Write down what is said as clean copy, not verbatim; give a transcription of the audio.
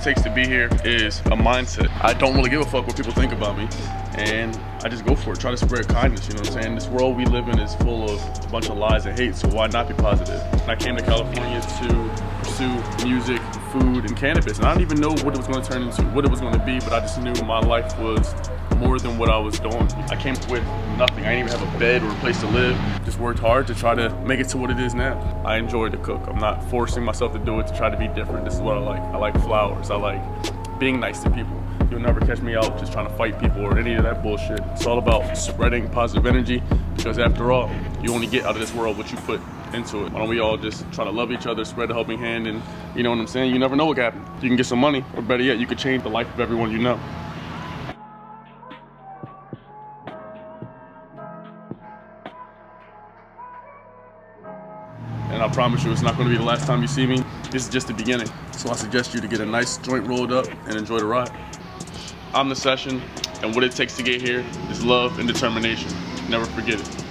takes to be here is a mindset. I don't really give a fuck what people think about me, and I just go for it. Try to spread kindness, you know what I'm saying? This world we live in is full of a bunch of lies and hate, so why not be positive? And I came to California to pursue music, food, and cannabis, and I didn't even know what it was going to turn into, what it was going to be, but I just knew my life was more than what I was doing. I came with nothing. I didn't even have a bed or a place to live. Just worked hard to try to make it to what it is now. I enjoy to cook. I'm not forcing myself to do it to try to be different. This is what I like. I like flowers. I like being nice to people. You'll never catch me out just trying to fight people or any of that bullshit. It's all about spreading positive energy, because after all, you only get out of this world what you put into it. Why don't we all just try to love each other, spread a helping hand, and you know what I'm saying? You never know what can happen. You can get some money, or better yet, you could change the life of everyone you know. And I promise you, it's not going to be the last time you see me. This is just the beginning. So I suggest you to get a nice joint rolled up and enjoy the ride. I'm the Session, and what it takes to get here is love and determination. Never forget it.